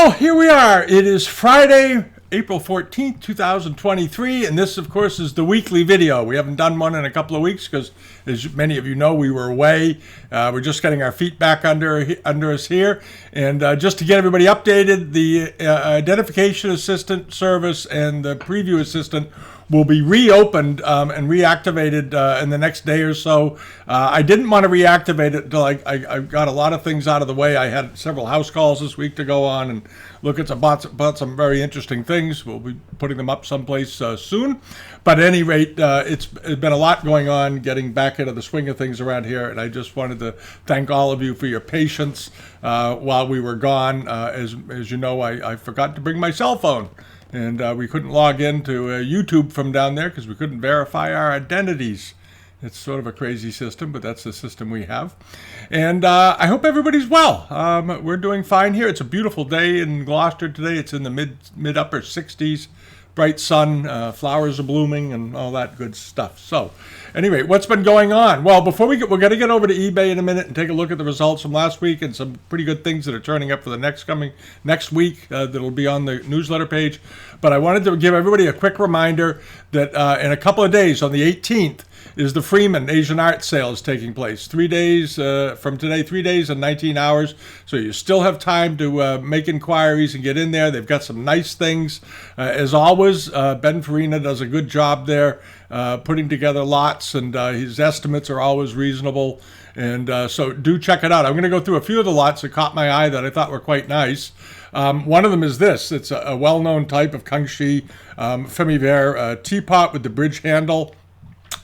Well, here we are. It is Friday, April 14th, 2023, and this, of course, is the weekly video. We haven't done one in a couple of weeks because, as many of you know, we were away. We're just getting our feet back under us here. And just to get everybody updated, the Identification Assistant Service and the Preview Assistant will be reopened and reactivated in the next day or so. I didn't want to reactivate it until I got a lot of things out of the way. I had several house calls this week to go on and look at about some very interesting things. We'll be putting them up someplace soon. But at any rate, it's been a lot going on getting back into the swing of things around here, and I just wanted to thank all of you for your patience while we were gone. As you know, I forgot to bring my cell phone. And we couldn't log into YouTube from down there because we couldn't verify our identities. It's sort of a crazy system, but that's the system we have. And I hope everybody's well. We're doing fine here. It's a beautiful day in Gloucester today. It's in the mid-upper 60s. Bright sun, flowers are blooming, and all that good stuff. So, anyway, what's been going on? Well, before we're going to get over to eBay in a minute and take a look at the results from last week and some pretty good things that are turning up for the next week that'll be on the newsletter page. But I wanted to give everybody a quick reminder that in a couple of days, on the 18th, is the Freeman Asian Art Sale is taking place. 3 days from today, 3 days and 19 hours. So you still have time to make inquiries and get in there. They've got some nice things. As always, Ben Farina does a good job there putting together lots, and his estimates are always reasonable. And so do check it out. I'm going to go through a few of the lots that caught my eye that I thought were quite nice. One of them is this. It's a well-known type of Kangxi Femiverre teapot with the bridge handle.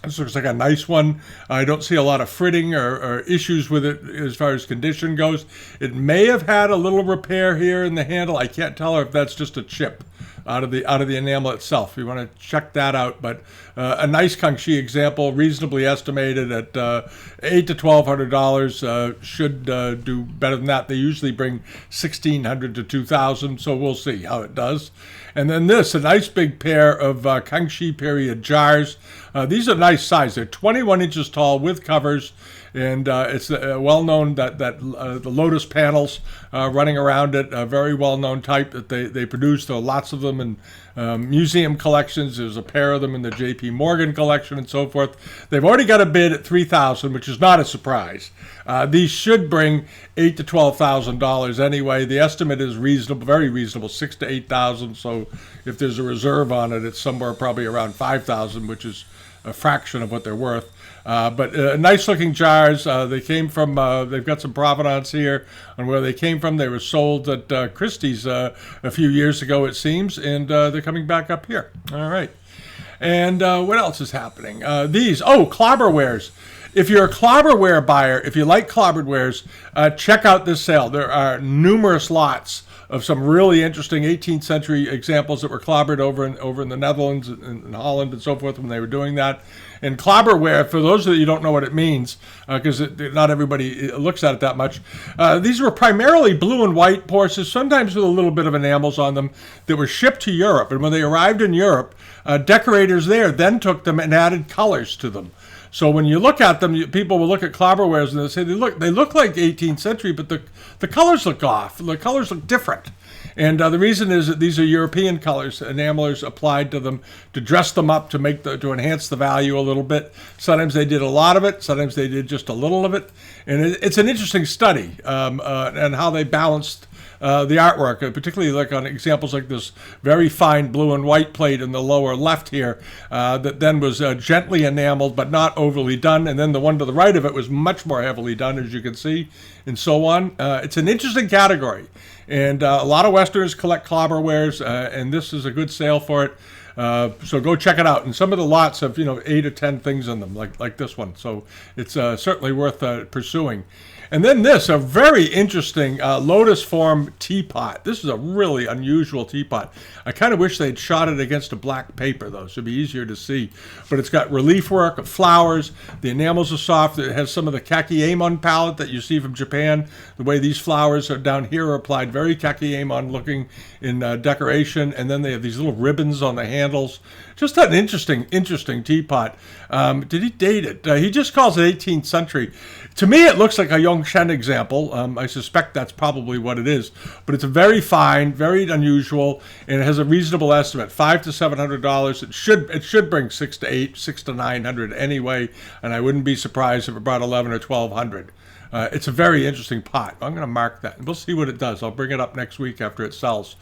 This looks like a nice one. I don't see a lot of fritting or issues with it as far as condition goes. It may have had a little repair here in the handle. I can't tell if that's just a chip out of the enamel itself. You want to check that out. But a nice Kangxi example, reasonably estimated at $800 to $1,200. Should do better than that. They usually bring $1,600 to $2,000, so we'll see how it does. And then this, a nice big pair of Kangxi period jars. These are nice size. They're 21 inches tall with covers, and it's well-known that the lotus panels running around it, a very well-known type that they produce. There are lots of them in museum collections. There's a pair of them in the J.P. Morgan collection and so forth. They've already got a bid at $3,000, which is not a surprise. These should bring $8,000 to $12,000 anyway. The estimate is reasonable, very reasonable, $6,000 to $8,000. So if there's a reserve on it, it's somewhere probably around $5,000, which is a fraction of what they're worth. But nice-looking jars. They came from, they've got some provenance here on where they came from. They were sold at Christie's a few years ago, it seems, and they're coming back up here. All right. And what else is happening? Clobberwares. If you're a clobberware buyer, if you like clobberwares, check out this sale. There are numerous lots of some really interesting 18th century examples that were clobbered over in the Netherlands and Holland and so forth when they were doing that. And clobberware, for those of you who don't know what it means, because not everybody looks at it that much, these were primarily blue and white purses, sometimes with a little bit of enamels on them, that were shipped to Europe. And when they arrived in Europe, decorators there then took them and added colors to them. So when you look at them, people will look at clobberwares and they'll say they look like 18th century, but the colors look off. The colors look different. And the reason is that these are European colors, enamelers applied to them to dress them up, to enhance the value a little bit. Sometimes they did a lot of it. Sometimes they did just a little of it. And it's an interesting study and how they balanced the artwork, particularly like on examples like this very fine blue and white plate in the lower left here that then was gently enameled but not overly done, and then the one to the right of it was much more heavily done, as you can see, and so on. It's an interesting category, and a lot of Westerners collect clobberwares, and this is a good sale for it. So go check it out. And some of the lots have 8 or 10 things in them, like this one. So it's certainly worth pursuing. And then this, a very interesting lotus form teapot. This is a really unusual teapot. I kind of wish they'd shot it against a black paper, though, so it'd be easier to see. But it's got relief work of flowers. The enamels are soft. It has some of the kakeyamon palette that you see from Japan. The way these flowers are down here are applied, very kakeyamon looking in decoration. And then they have these little ribbons on the handles. Just an interesting teapot. Did he date it? He just calls it 18th century. To me, it looks like a young Tongshen example. I suspect that's probably what it is, but it's a very fine, very unusual, and it has a reasonable estimate, $500 to $700. It should bring $600 to $900 anyway, and I wouldn't be surprised if it brought $1,100 or $1,200. It's a very interesting pot. I'm going to mark that. We'll see what it does. I'll bring it up next week after it sells.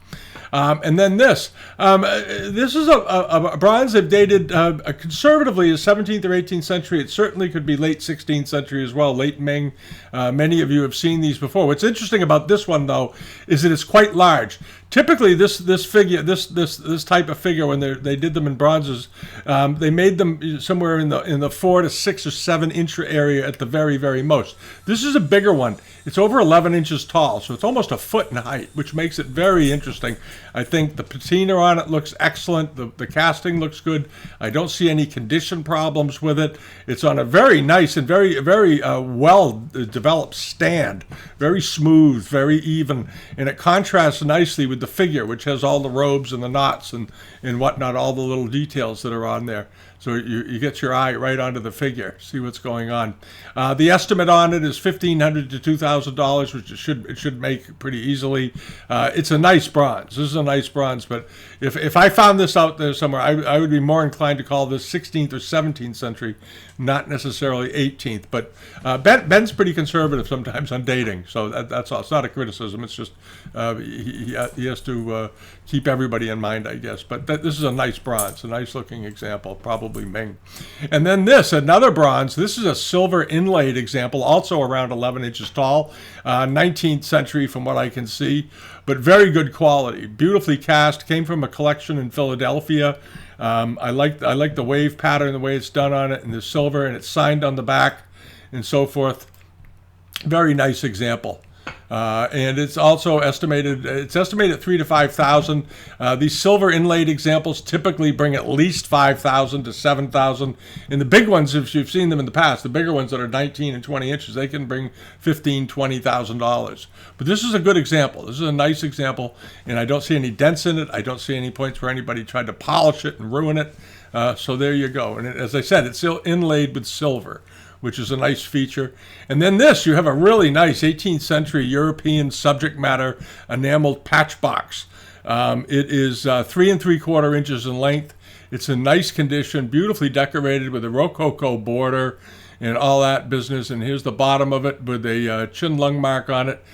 And then this. This is a bronze they've dated conservatively as 17th or 18th century. It certainly could be late 16th century as well, late Ming. Many of you have seen these before. What's interesting about this one, though, is that it's quite large. Typically, this type of figure, when they did them in bronzes, they made them somewhere in the 4 to 6 or 7 inch area at the very, very most. This is a bigger one. It's over 11 inches tall, so it's almost a foot in height, which makes it very interesting. I think the patina on it looks excellent. The casting looks good. I don't see any condition problems with it. It's on a very nice and very, very well developed stand. Very smooth, very even, and it contrasts nicely with the figure, which has all the robes and the knots and whatnot, all the little details that are on there. So you get your eye right onto the figure, see what's going on. The estimate on it is $1,500 to $2,000, which it should make pretty easily. It's a nice bronze. This is a nice bronze, but if I found this out there somewhere, I would be more inclined to call this 16th or 17th century, not necessarily 18th. But Ben's pretty conservative sometimes on dating, so that's all. It's not a criticism. It's just he has to keep everybody in mind, I guess. But this is a nice bronze, a nice looking example, probably Ming. And then this, another bronze. This is a silver inlaid example, also around 11 inches tall, 19th century from what I can see, but very good quality, beautifully cast, came from a collection in Philadelphia. I like the wave pattern, the way it's done on it, and the silver, and it's signed on the back and so forth. Very nice example. And it's also estimated at 3,000 to 5,000. These silver inlaid examples typically bring at least 5,000 to 7,000. And the big ones, if you've seen them in the past, the bigger ones that are 19 and 20 inches, they can bring $15,000, $20,000. But this is a good example. This is a nice example, and I don't see any dents in it. I don't see any points where anybody tried to polish it and ruin it. So there you go. And as I said, it's still inlaid with silver, which is a nice feature. And then this, you have a really nice 18th century European subject matter enameled patch box. It is 3 3/4 inches in length. It's in nice condition, beautifully decorated with a Rococo border and all that business. And here's the bottom of it with a Chin Lung mark on it.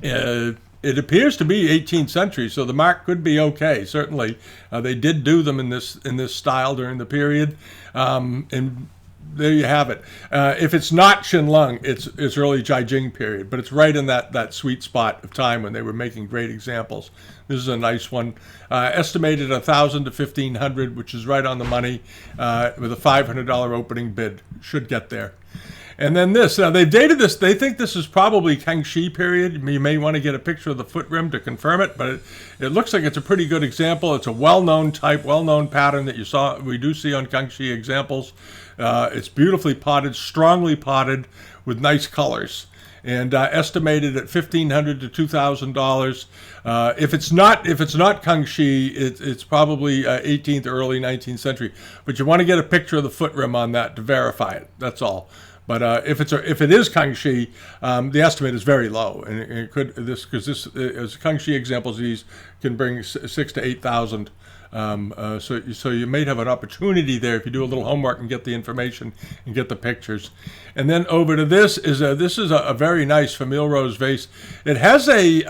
It appears to be 18th century, so the mark could be okay. Certainly, they did do them in this style during the period, and there you have it. If it's not Qianlong, it's early Jiajing period, but it's right in that sweet spot of time when they were making great examples. This is a nice one. Estimated $1,000 to $1,500, which is right on the money, with a $500 opening bid. Should get there. And then this, now they've dated this, they think this is probably Kangxi period. You may want to get a picture of the foot rim to confirm it, but it looks like it's a pretty good example. It's a well-known type, well-known pattern that we do see on Kangxi examples. It's beautifully potted, strongly potted with nice colors, and estimated at $1,500 to $2,000. If it's not Kangxi, it's probably 18th or early 19th century. But you want to get a picture of the foot rim on that to verify it. That's all. But if it is Kangxi, the estimate is very low, and it could because this as Kangxi examples, these can bring 6,000 to 8,000. So you may have an opportunity there if you do a little homework and get the information and get the pictures. And then over to this is a very nice Famille Rose vase. It has a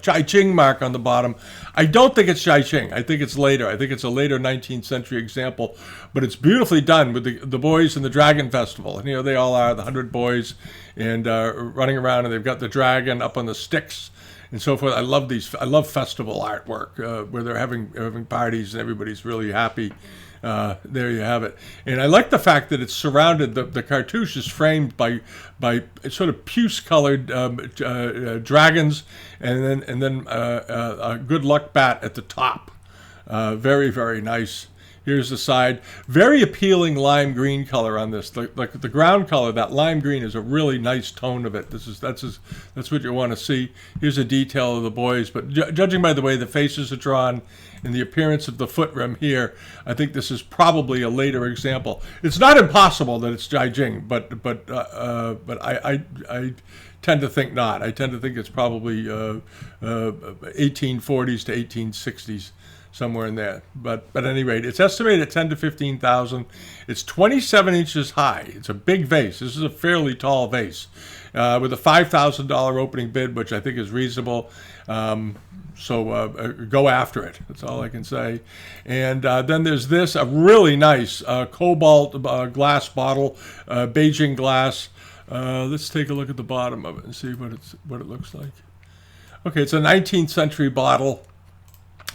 Chai Ching mark on the bottom. I don't think it's Chai Ching. I think it's later. I think it's a later 19th century example, but it's beautifully done with the boys in the Dragon Festival. And they all are the 100 boys and running around, and they've got the dragon up on the sticks and so forth. I love festival artwork where they're having parties and everybody's really happy. There you have it. And I like the fact that it's surrounded. The cartouche is framed by sort of puce-colored dragons, and then a good luck bat at the top. Very, very nice. Here's the side. Very appealing lime green color on this. Like the ground color, that lime green is a really nice tone of it. That's what you want to see. Here's a detail of the boys. But judging by the way the faces are drawn and the appearance of the foot rim here, I think this is probably a later example. It's not impossible that it's Jiajing, but I tend to think not. I tend to think it's probably 1840s to 1860s. Somewhere in there, but at any rate, it's estimated at 10 to 15,000. It's 27 inches high. It's a big vase. This is a fairly tall vase, with a $5,000 opening bid, which I think is reasonable. So go after it. That's all I can say. And then there's this, a really nice cobalt glass bottle, Beijing glass. Let's take a look at the bottom of it and see what it looks like. Okay, it's a 19th century bottle.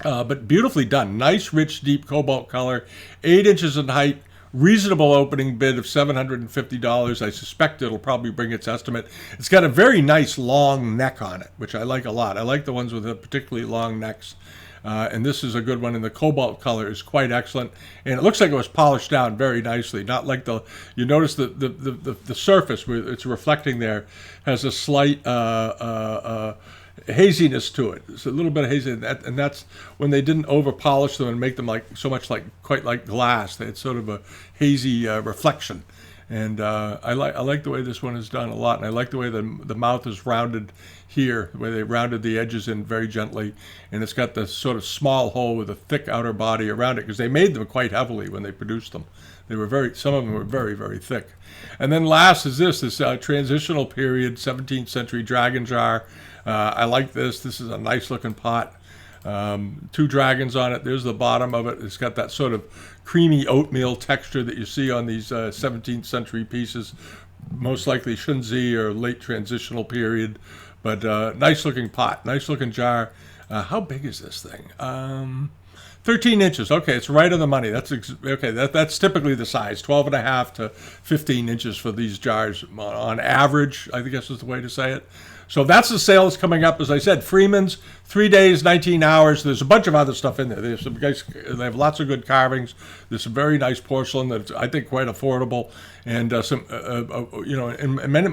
But beautifully done. Nice, rich, deep cobalt color. 8 inches in height. Reasonable opening bid of $750. I suspect it'll probably bring its estimate. It's got a very nice long neck on it, which I like a lot. I like the ones with the particularly long necks. And this is a good one, and the cobalt color is quite excellent. And it looks like it was polished down very nicely. Not like you notice the surface where it's reflecting there has a slight haziness to it. It's a little bit of hazy, and that's when they didn't over polish them and make them quite like glass. They had sort of a hazy reflection, and I like the way this one is done a lot, and I like the way the mouth is rounded here, the way they rounded the edges in very gently, and it's got this sort of small hole with a thick outer body around it because they made them quite heavily when they produced them. Some of them were very, very thick. And then last is this transitional period 17th century dragon jar. I like this. This is a nice looking pot. 2 dragons on it. There's the bottom of it. It's got that sort of creamy oatmeal texture that you see on these 17th century pieces. Most likely Shunzi or late transitional period. But nice looking pot. Nice looking jar. How big is this thing? 13 inches. Okay, it's right on the money. That's typically the size, 12.5 to 15 inches for these jars on average, I guess is the way to say it. So that's the sale that's coming up. As I said, Freeman's, 3 days, 19 hours. There's a bunch of other stuff in there. There's some guys, they have lots of good carvings. There's some very nice porcelain that's, I think, quite affordable. And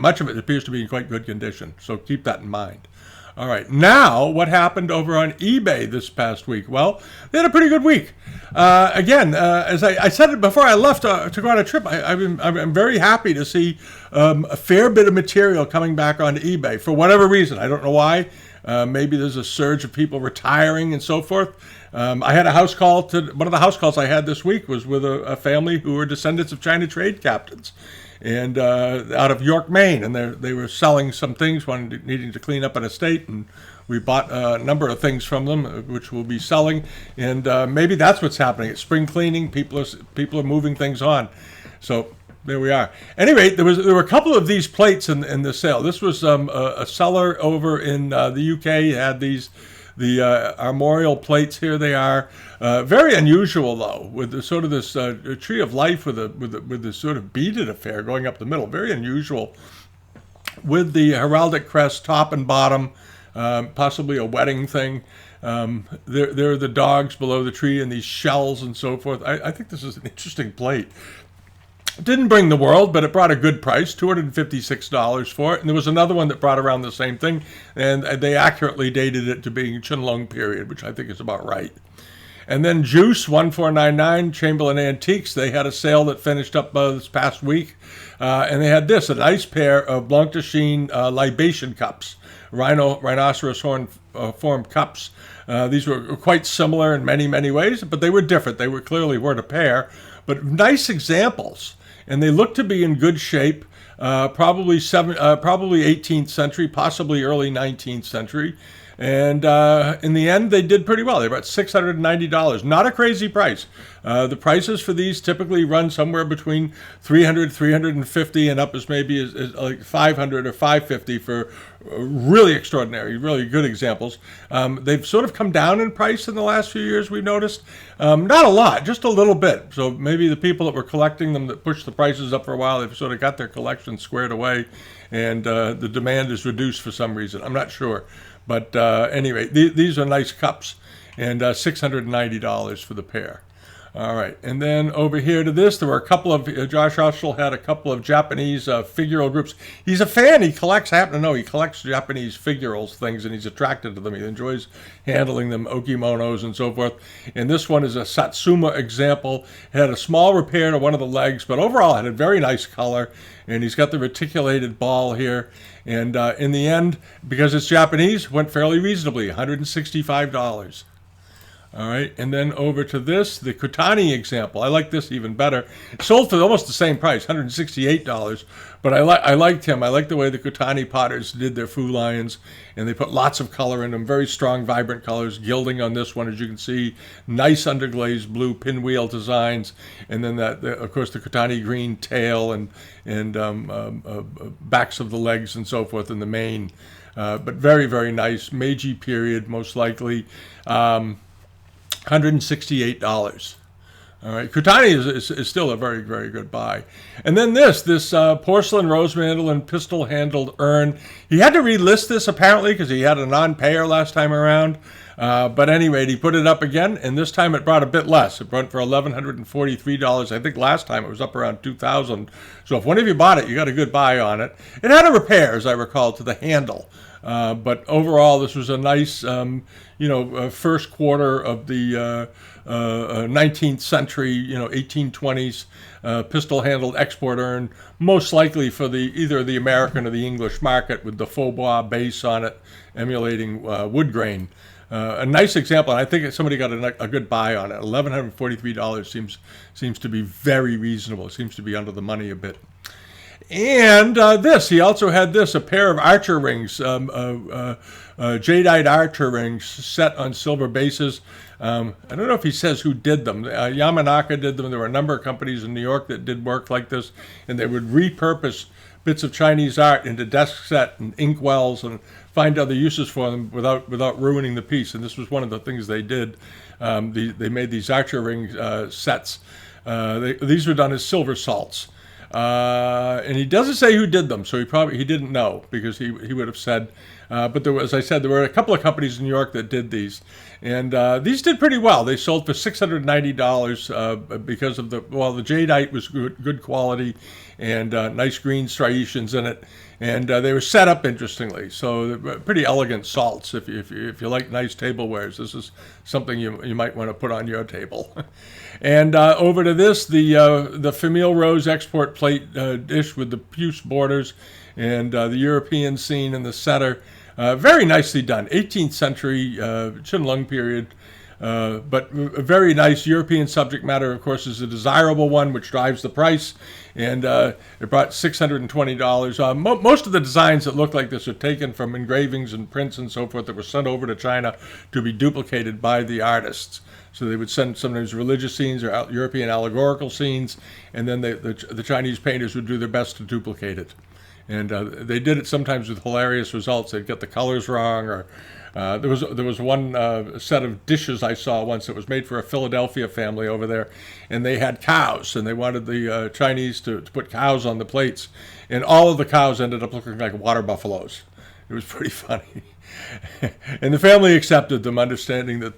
much of it appears to be in quite good condition. So keep that in mind. All right, now what happened over on eBay this past week? Well, they had a pretty good week. As I said it before I left to go on a trip, I'm very happy to see a fair bit of material coming back on eBay for whatever reason. I don't know why. Maybe there's a surge of people retiring and so forth. I had a house call. One of the house calls I had this week was with a family who were descendants of China trade captains, and out of York, Maine, and they were selling some things, needing to clean up an estate, and we bought a number of things from them, which we'll be selling, and maybe that's what's happening. It's spring cleaning. People are moving things on, so there we are. Anyway, there were a couple of these plates in the sale. This was a seller over in the UK had the armorial plates. Here they are. Very unusual though, with the sort of this tree of life with this sort of beaded affair going up the middle. Very unusual, with the heraldic crest top and bottom, possibly a wedding thing. There are the dogs below the tree and these shells and so forth. I think this is an interesting plate. It didn't bring the world, but it brought a good price, $256 for it. And there was another one that brought around the same thing, and they accurately dated it to being Qianlong period, which I think is about right. And then Juice, 1499, Chamberlain Antiques, they had a sale that finished up this past week. And they had a nice pair of Blanc de Chine libation cups, rhinoceros horn formed cups. These were quite similar in many, many ways, but they were different. They clearly weren't a pair, but nice examples. And they look to be in good shape, probably 18th century, possibly early 19th century. And in the end, they did pretty well. They were at $690. Not a crazy price. The prices for these typically run somewhere between $300, $350, and up as maybe as like $500 or $550 for really extraordinary, really good examples. They've sort of come down in price in the last few years, we've noticed. Not a lot, just a little bit. So maybe the people that were collecting them that pushed the prices up for a while, they've sort of got their collection squared away, and the demand is reduced for some reason. I'm not sure. But anyway, these are nice cups, and $690 for the pair. All right, and then over here to this, there were a couple of, Josh Ushel had a couple of Japanese figural groups. He's a fan, he collects, I happen to know, he collects Japanese figurals things, and he's attracted to them. He enjoys handling them, okimonos and so forth. And this one is a Satsuma example. It had a small repair to one of the legs, but overall it had a very nice color, and he's got the reticulated ball here. And in the end, because it's Japanese, went fairly reasonably, $165. All right, and then over to this, the Kutani example. I like this even better. It sold for almost the same price, $168. But I liked him. I liked the way the Kutani potters did their Fu Lions, and they put lots of color in them, very strong, vibrant colors. Gilding on this one, as you can see, nice underglazed blue pinwheel designs, and then of course, the Kutani green tail and backs of the legs and so forth in the mane. But very, very nice. Meiji period, most likely. $168. All right, Kutani is still a very, very good buy. And then this porcelain rose mandel pistol-handled urn. He had to relist this apparently because he had a non-payer last time around. But at any rate, he put it up again, and this time it brought a bit less. It went for $1,143. I think last time it was up around $2,000. So if one of you bought it, you got a good buy on it. It had a repair, as I recall, to the handle. But overall, this was a nice, first quarter of the 19th century, 1820s pistol-handled export urn, most likely for either the American or the English market, with the faux bois base on it, emulating wood grain. A nice example, and I think somebody got a good buy on it. $1,143 seems to be very reasonable. It seems to be under the money a bit. And he also had a pair of archer rings, jadeite archer rings set on silver bases. I don't know if he says who did them. Yamanaka did them. There were a number of companies in New York that did work like this, and they would repurpose bits of Chinese art into desk set and inkwells and find other uses for them without ruining the piece. And this was one of the things they did. They made these archer ring sets. These were done as silver salts. And he doesn't say who did them, so he didn't know, because he would have said. But as I said, there were a couple of companies in New York that did these, and these did pretty well. They sold for $690 because of the jadeite was good quality, and nice green striations in it, and they were set up interestingly. So pretty elegant salts. If you like nice tablewares, this is something you might want to put on your table. And over to this, the Famille Rose export plate dish with the puce borders, and the European scene in the center. Very nicely done. 18th century Qianlong period, but very nice. European subject matter, of course, is a desirable one, which drives the price. And it brought $620. Most of the designs that look like this are taken from engravings and prints and so forth that were sent over to China to be duplicated by the artists. So they would send sometimes religious scenes or European allegorical scenes, and then the Chinese painters would do their best to duplicate it. And they did it sometimes with hilarious results. They'd get the colors wrong, or there was one set of dishes I saw once that was made for a Philadelphia family over there, and they had cows, and they wanted the Chinese to put cows on the plates, and all of the cows ended up looking like water buffaloes. It was pretty funny. And the family accepted them, understanding that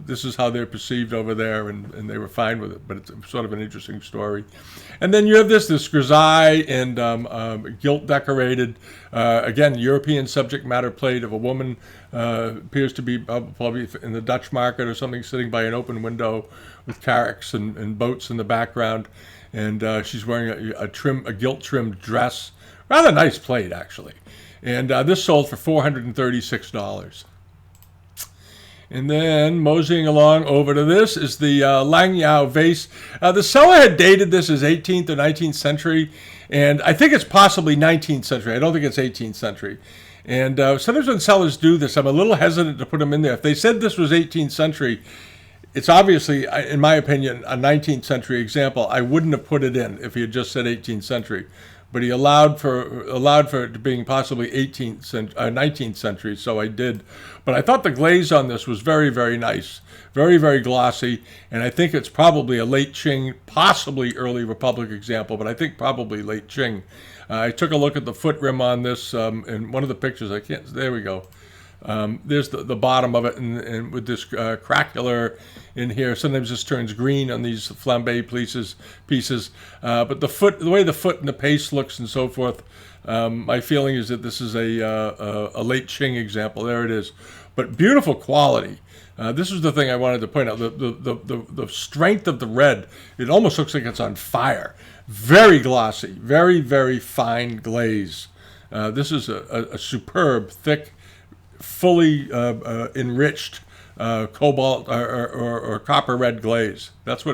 this is how they're perceived over there, and they were fine with it. But it's sort of an interesting story. And then you have this grisaille and gilt decorated, again, European subject matter plate of a woman, appears to be probably in the Dutch market or something, sitting by an open window with carracks and boats in the background. And she's wearing a gilt trimmed dress. Rather nice plate, actually. And this sold for $436. And then moseying along over to this is the Langyao vase. The seller had dated this as 18th or 19th century, and I think it's possibly 19th century. I don't think it's 18th century. And sometimes when sellers do this, I'm a little hesitant to put them in there. If they said this was 18th century, it's obviously, in my opinion, a 19th century example. I wouldn't have put it in if he had just said 18th century. But he allowed for it being possibly 19th century, so I did. But I thought the glaze on this was very, very nice, very, very glossy, and I think it's probably a late Qing, possibly early Republic example, but I think probably late Qing. I took a look at the foot rim on this in one of the pictures. There we go. There's the bottom of it, and with this craquelure in here. Sometimes this turns green on these flambe pieces. But the way the foot and the paste looks and so forth, my feeling is that this is a late Qing example. There it is. But beautiful quality. This is the thing I wanted to point out. The strength of the red, it almost looks like it's on fire. Very glossy, very, very fine glaze. This is a superb, thick, fully enriched cobalt or copper red glaze. That's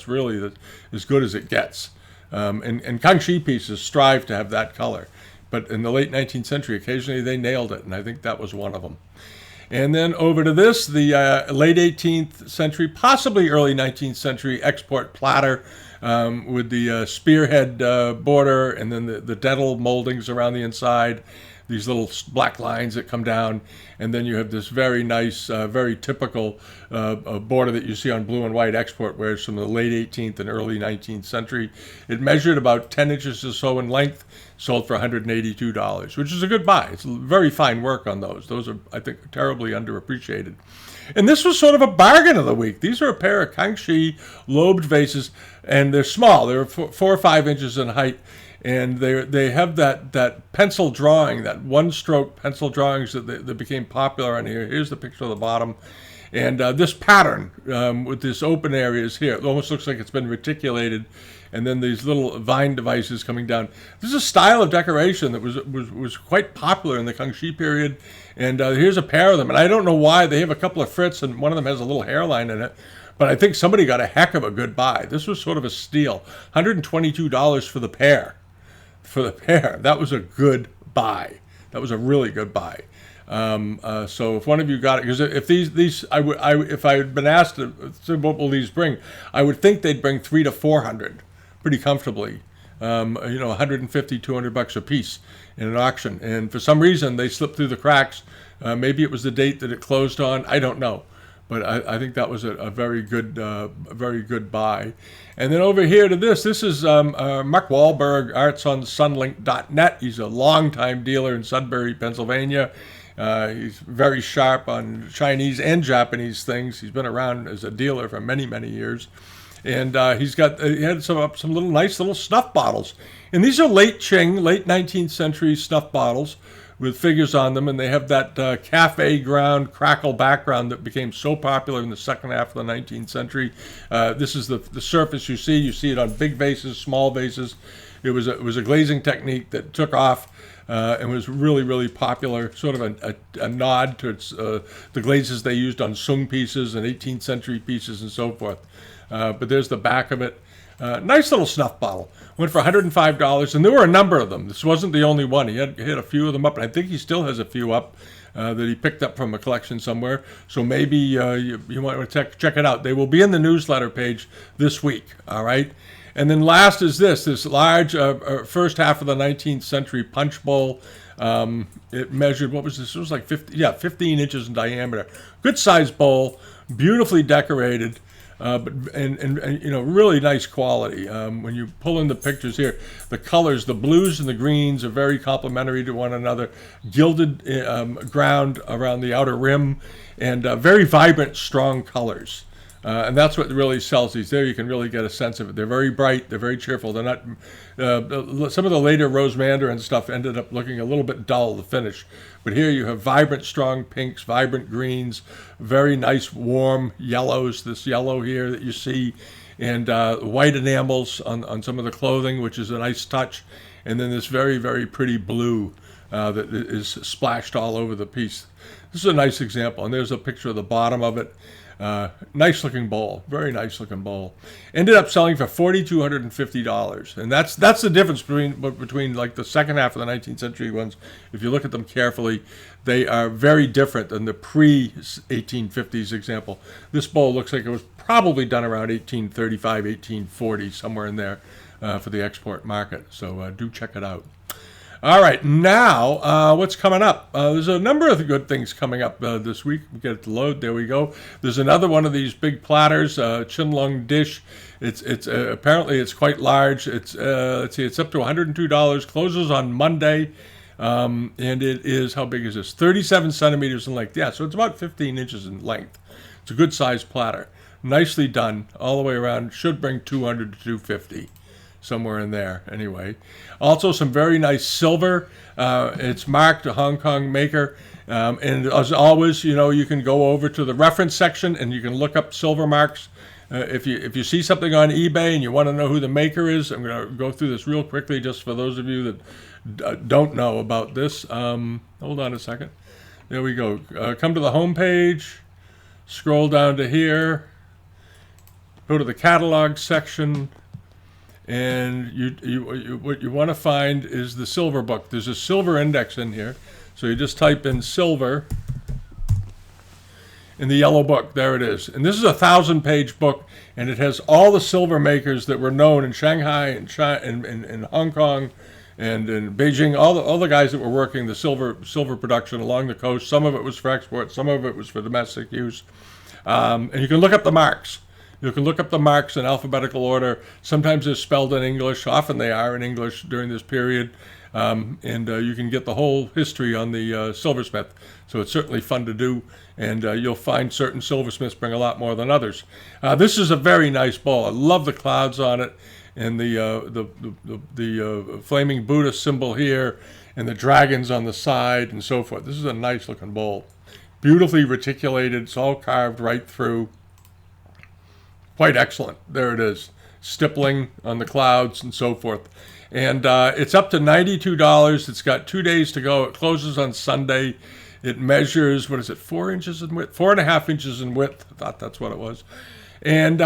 really as good as it gets. And Kangxi pieces strive to have that color. But in the late 19th century, occasionally they nailed it, and I think that was one of them. And then over to this, the late 18th century, possibly early 19th century export platter with the spearhead border and then the dental moldings around the inside, these little black lines that come down, and then you have this very nice, very typical border that you see on blue and white export wares from the late 18th and early 19th century. It measured about 10 inches or so in length, sold for $182, which is a good buy. It's very fine work on those. Those are, I think, terribly underappreciated. And this was sort of a bargain of the week. These are a pair of Kangxi lobed vases, and they're small. They're 4 or 5 inches in height. And they have that pencil drawing, that one-stroke pencil drawings that became popular on here. Here's the picture of the bottom. And this pattern with this open areas here, it almost looks like it's been reticulated. And then these little vine devices coming down. This is a style of decoration that was quite popular in the Kangxi period. And here's a pair of them. And I don't know why. They have a couple of frits, and one of them has a little hairline in it. But I think somebody got a heck of a good buy. This was sort of a steal. $122 for the pair. That was a good buy. That was a really good buy. So if one of you got it, because if these if I had been asked what will these bring, I would think they'd bring 300 to 400 pretty comfortably. $150, $200 a piece in an auction. And for some reason they slipped through the cracks. Maybe it was the date that it closed on. I don't know. But I think that was a very good buy. And then over here to this is Mark Wahlberg, arts on sunlink.net. He's a longtime dealer in Sudbury, Pennsylvania. He's very sharp on Chinese and Japanese things. He's been around as a dealer for many, many years. And he had some nice little snuff bottles. And these are late Qing, late 19th century snuff bottles with figures on them, and they have that cafe ground crackle background that became so popular in the second half of the 19th century. This is the surface you see. You see it on big vases, small vases. It was a glazing technique that took off and was really, really popular, sort of a nod towards the glazes they used on Sung pieces and 18th century pieces and so forth. But there's the back of it. Nice little snuff bottle. Went for $105, and there were a number of them. This wasn't the only one. He had a few of them up, and I think he still has a few up that he picked up from a collection somewhere. So maybe you might want to check it out. They will be in the newsletter page this week, all right? And then last is this large first half of the 19th century punch bowl. It measured, what was this? It was like 15 inches in diameter. Good sized bowl, beautifully decorated. But really nice quality. When you pull in the pictures here, the colors, the blues and the greens are very complementary to one another. Gilded ground around the outer rim, and very vibrant, strong colors. And that's what really sells these. There you can really get a sense of it. They're very bright. They're very cheerful. They're not. Some of the later rose mandarin stuff ended up looking a little bit dull, the finish. But here you have vibrant, strong pinks, vibrant greens, very nice, warm yellows. This yellow here that you see, and white enamels on some of the clothing, which is a nice touch. And then this very, very pretty blue that is splashed all over the piece. This is a nice example. And there's a picture of the bottom of it. Nice looking bowl, very nice looking bowl. Ended up selling for $4,250, and that's the difference between like the second half of the 19th century ones. If you look at them carefully, they are very different than the pre-1850s example. This bowl looks like it was probably done around 1835, 1840, somewhere in there for the export market. So do check it out. All right, now what's coming up? There's a number of good things coming up this week. We get it to load. There we go. There's another one of these big platters, Chinlung dish. It's apparently it's quite large. It's let's see, it's up to $102. Closes on Monday. And it is, how big is this? 37 centimeters in length. Yeah, so it's about 15 inches in length. It's a good sized platter. Nicely done all the way around. Should bring 200 to 250, somewhere in there anyway. Also some very nice silver. It's marked a Hong Kong maker. And as always, you can go over to the reference section and you can look up silver marks. If you see something on eBay and you want to know who the maker is, I'm going to go through this real quickly just for those of you that don't know about this. Hold on a second. There we go. Come to the home page, scroll down to here, go to the catalog section, and what you want to find is the silver book. There's a silver index in here, so you just type in silver in the yellow book. There it is. And this is a 1,000-page book, and it has all the silver makers that were known in Shanghai and in Hong Kong and in Beijing, all the guys that were working the silver production along the coast. Some of it was for export, some of it was for domestic use. And you can look up the marks. You can look up the marks in alphabetical order. Sometimes they're spelled in English. Often they are in English during this period. And you can get the whole history on the silversmith. So it's certainly fun to do. And you'll find certain silversmiths bring a lot more than others. This is a very nice bowl. I love the clouds on it, and the flaming Buddha symbol here, and the dragons on the side, and so forth. This is a nice looking bowl. Beautifully reticulated. It's all carved right through. Quite excellent. There it is. Stippling on the clouds and so forth. And it's up to $92. It's got 2 days to go. It closes on Sunday. It measures, 4 inches in width? 4.5 inches in width. I thought that's what it was. And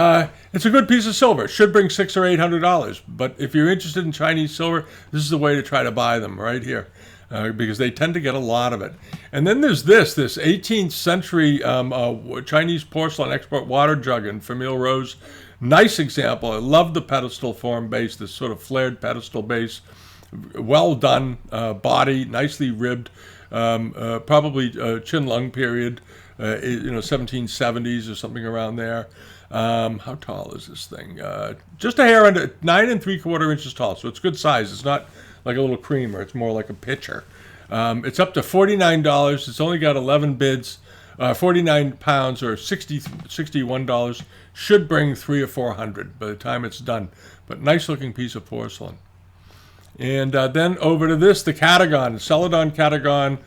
it's a good piece of silver. It should bring $600 or $800. But if you're interested in Chinese silver, this is the way to try to buy them right here. Because they tend to get a lot of it. And then there's this 18th century Chinese porcelain export water jug in Famille Rose. Nice example. I love the pedestal form base, this sort of flared pedestal base. Well done body, nicely ribbed, probably Qin-Lung period, 1770s or something around there. How tall is this thing? Just a hair under 9 3/4 inches tall, so it's good size. It's not like a little creamer. It's more like a pitcher. It's up to $49. It's only got 11 bids, 49 pounds or $61. Should bring $300 or $400 by the time it's done. But nice looking piece of porcelain. And then over to this, the Catagon, Celadon Catagon.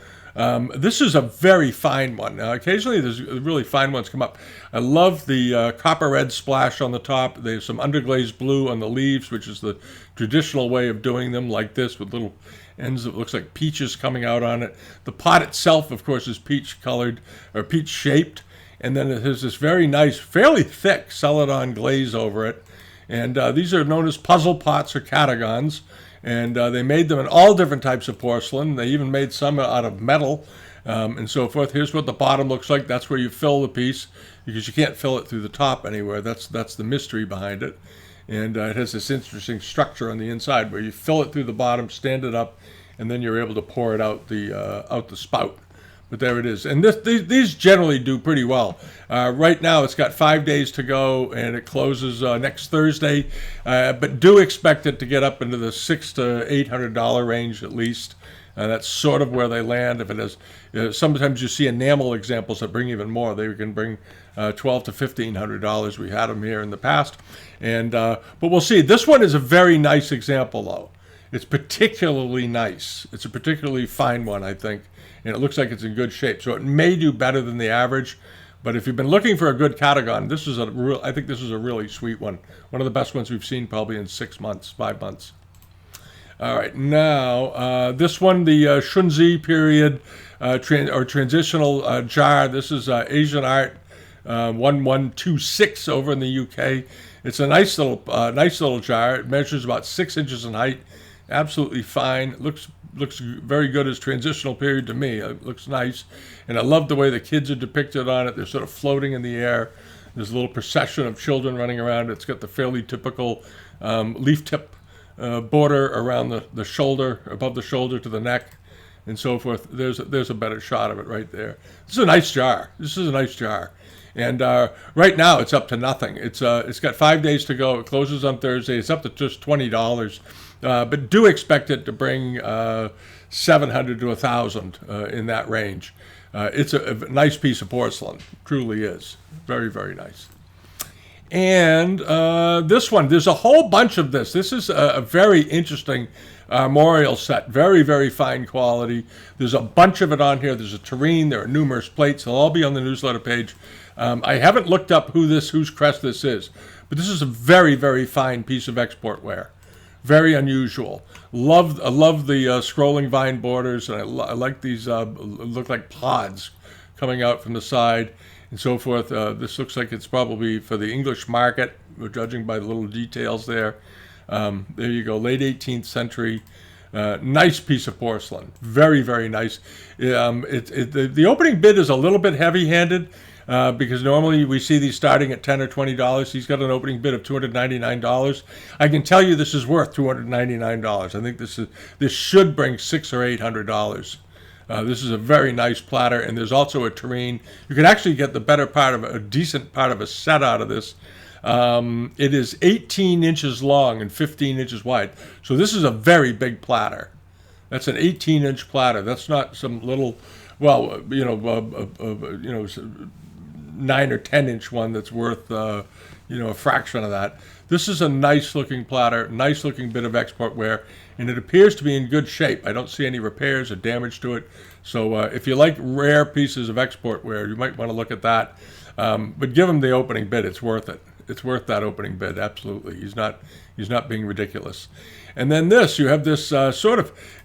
This is a very fine one. Occasionally there's really fine ones come up. I love the copper red splash on the top. There's some underglazed blue on the leaves, which is the traditional way of doing them, like this, with little ends that looks like peaches coming out on it. The pot itself, of course, is peach colored or peach shaped. And then it has this very nice, fairly thick Celadon glaze over it. And these are known as puzzle pots or catagons. And they made them in all different types of porcelain. They even made some out of metal and so forth. Here's what the bottom looks like. That's where you fill the piece, because you can't fill it through the top anywhere. That's the mystery behind it. And it has this interesting structure on the inside where you fill it through the bottom, stand it up, and then you're able to pour it out the spout. But there it is. And these generally do pretty well. Right now, it's got 5 days to go, and it closes next Thursday. But do expect it to get up into the $600 to $800 range at least. That's sort of where they land. If it is, sometimes you see enamel examples that bring even more. They can bring $1,200 to $1,500. We had them here in the past, but we'll see. This one is a very nice example, though. It's particularly nice. It's a particularly fine one, I think. And it looks like it's in good shape. So it may do better than the average. But if you've been looking for a good catagon, I think this is a really sweet one. One of the best ones we've seen probably in 6 months, 5 months. All right, now this one, the Shunzi period transitional jar. This is Asian Art 1126 over in the UK. It's a nice little jar. It measures about 6 inches in height. Absolutely fine. Looks very good as transitional period to me. It looks nice. And I love the way the kids are depicted on it. They're sort of floating in the air. There's a little procession of children running around. It's got the fairly typical leaf tip border around the shoulder, above the shoulder to the neck, and so forth. There's a better shot of it right there. This is a nice jar. And right now it's up to nothing. It's got 5 days to go. It closes on Thursday. It's up to just $20. But do expect it to bring 700 to 1,000 in that range. It's a nice piece of porcelain. Truly is. Very, very nice. And this one, there's a whole bunch of this. This is a very interesting armorial set. Very, very fine quality. There's a bunch of it on here. There's a tureen. There are numerous plates. They'll all be on the newsletter page. I haven't looked up whose crest this is, but this is a very, very fine piece of export ware. Very unusual. I love the scrolling vine borders, and I like these look like pods coming out from the side and so forth. This looks like it's probably for the English market. We're judging by the little details there. There you go, late 18th century. Nice piece of porcelain. Very, very nice. The opening bid is a little bit heavy-handed because normally we see these starting at $10 or $20. He's got an opening bid of $299. I can tell you this is worth $299. I think this should bring $600 or $800. This is a very nice platter, and there's also a tureen. You can actually get the better part of a decent part of a set out of this. It is 18 inches long and 15 inches wide. So this is a very big platter. That's an 18-inch platter. That's not some little, 9 or 10-inch one that's worth, a fraction of that. This is a nice-looking platter, nice-looking bit of export ware, and it appears to be in good shape. I don't see any repairs or damage to it. So if you like rare pieces of export ware, you might want to look at that. But give him the opening bid. It's worth it. It's worth that opening bid, absolutely. He's not being ridiculous. And then you have this this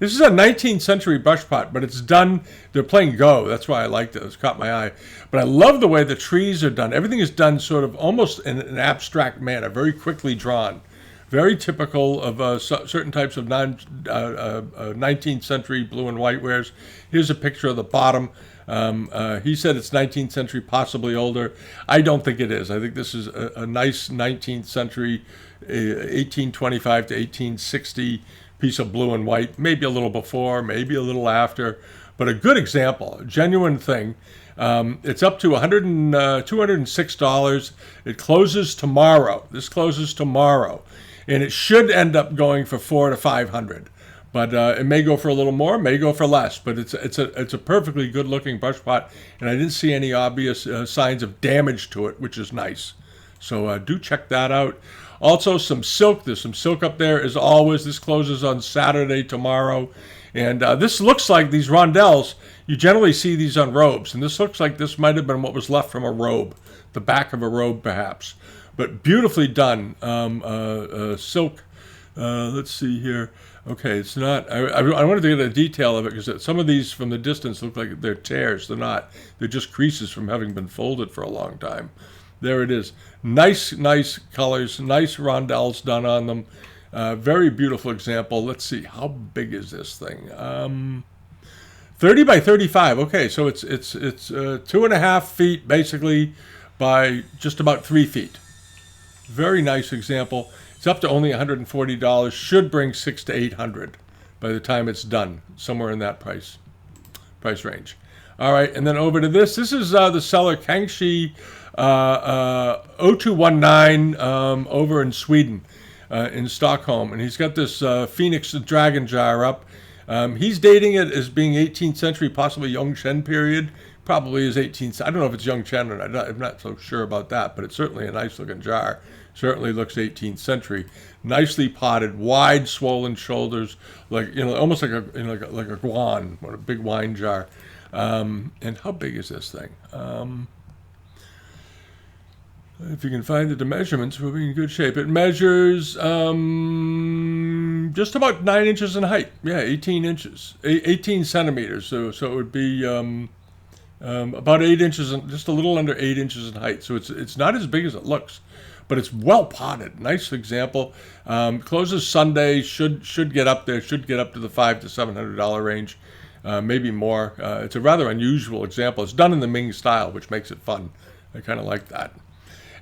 is a 19th century brush pot, but it's done, they're playing Go. That's why I liked it. It's caught my eye. But I love the way the trees are done. Everything is done sort of almost in an abstract manner, very quickly drawn. Very typical of certain types of 19th century blue and white wares. Here's a picture of the bottom. He said it's 19th century, possibly older. I don't think it is. I think this is a nice 19th century, 1825 to 1860 piece of blue and white. Maybe a little before, maybe a little after, but a good example, a genuine thing. It's up to $206. It closes tomorrow. This closes tomorrow, and it should end up going for $400 to $500. But it may go for a little more, may go for less. But it's a perfectly good-looking brush pot, and I didn't see any obvious signs of damage to it, which is nice. So do check that out. Also, some silk. There's some silk up there, as always. This closes on Saturday, tomorrow. And this looks like these rondelles, you generally see these on robes. And this looks like this might have been what was left from a robe, the back of a robe, perhaps. But beautifully done silk. Let's see here. Okay, it's not. I wanted to get a detail of it because some of these from the distance look like they're tears. They're not. They're just creases from having been folded for a long time. There it is. Nice colors, nice rondelles done on them. Very beautiful example. Let's see. How big is this thing? 30 by 35. Okay, so it's 2.5 feet basically by just about 3 feet. Very nice example. It's up to only $140. Should bring $600 to $800 by the time it's done. Somewhere in that price range. All right, and then over to this. This is the seller Kangxi 0219 over in Sweden, in Stockholm, and he's got this Phoenix dragon jar up. He's dating it as being 18th century, possibly Yongchen period. Probably is 18th. I don't know if it's Yongchen or not. I'm not so sure about that, but it's certainly a nice looking jar. Certainly looks 18th century. Nicely potted, wide, swollen shoulders, like almost like a guan, or a big wine jar. And how big is this thing? If you can find the measurements, we'll be in good shape. It measures just about 9 inches in height. Yeah, 18 inches, 18 centimeters. So it would be about 8 inches, just a little under 8 inches in height. So it's not as big as it looks, but it's well potted. Nice example. Closes Sunday. Should get up there. Should get up to the $500 to $700 range, maybe more. It's a rather unusual example. It's done in the Ming style, which makes it fun. I kind of like that.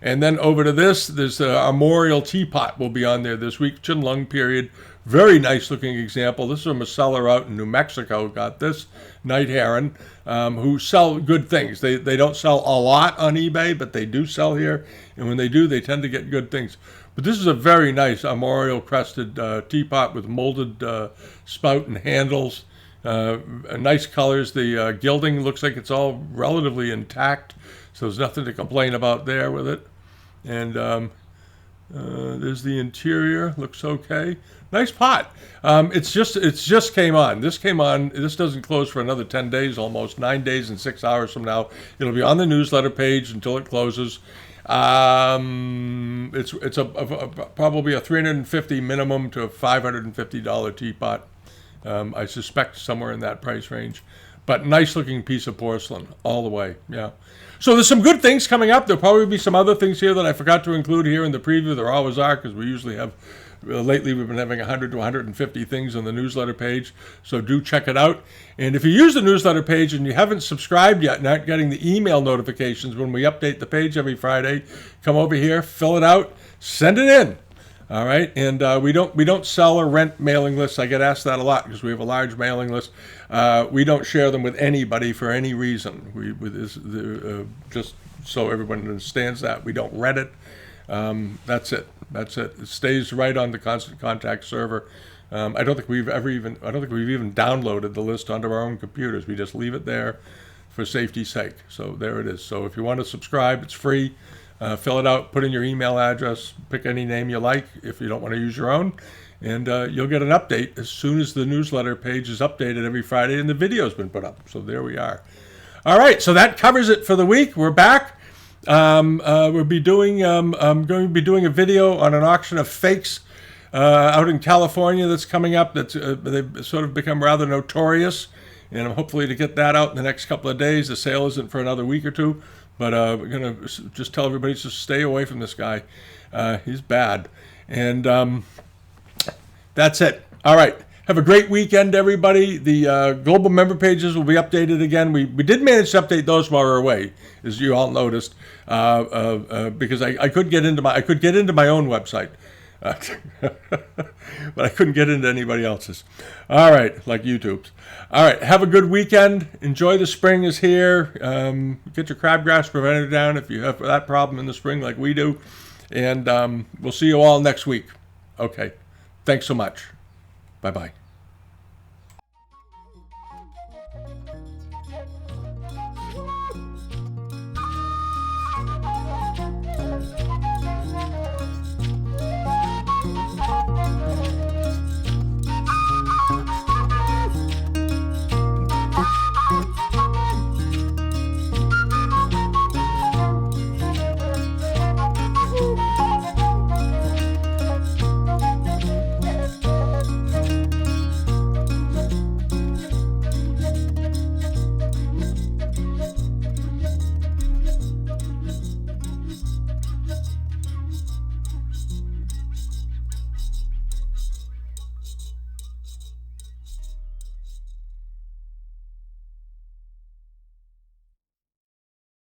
And then over to this, there's a armorial teapot will be on there this week, Chinlung period. Very nice looking example. This is from a seller out in New Mexico, got this, Night Heron, who sell good things. They don't sell a lot on eBay, but they do sell here. And when they do, they tend to get good things. But this is a very nice armorial crested teapot with molded spout and handles. Nice colors. The gilding looks like it's all relatively intact, so there's nothing to complain about there with it. And there's the interior. Looks okay. Nice pot. It's just came on. This came on. This doesn't close for another 10 days, almost 9 days and 6 hours from now. It'll be on the newsletter page until it closes. It's probably a $350 minimum to a $550 teapot. I suspect somewhere in that price range, but nice looking piece of porcelain all the way. Yeah. So there's some good things coming up. There'll probably be some other things here that I forgot to include here in the preview. There always are, because we usually have. Lately, we've been having 100 to 150 things on the newsletter page, so do check it out. And if you use the newsletter page and you haven't subscribed yet, not getting the email notifications when we update the page every Friday, come over here, fill it out, send it in. All right, and we don't sell or rent mailing lists. I get asked that a lot because we have a large mailing list. We don't share them with anybody for any reason. Just so everyone understands that we don't rent it. That's it. It stays right on the Constant Contact server. I don't think we've even downloaded the list onto our own computers. We just leave it there for safety's sake. So there it is. So if you want to subscribe, it's free. Fill it out, put in your email address, pick any name you like if you don't want to use your own, and you'll get an update as soon as the newsletter page is updated every Friday and the video's been put up. So there we are. All right, so that covers it for the week. We're back. I'm going to be doing a video on an auction of fakes out in California that's coming up. They've sort of become rather notorious, and I'm hopefully to get that out in the next couple of days. The sale isn't for another week or two, but we're going to just tell everybody to stay away from this guy. He's bad. And that's it. All right. Have a great weekend, everybody. The global member pages will be updated again. We did manage to update those while we were away, as you all noticed, because I could get into my own website, but I couldn't get into anybody else's. All right, like YouTube's. All right, have a good weekend. Enjoy the spring is here. Get your crabgrass preventer down if you have that problem in the spring, like we do. And we'll see you all next week. Okay, thanks so much. Bye-bye.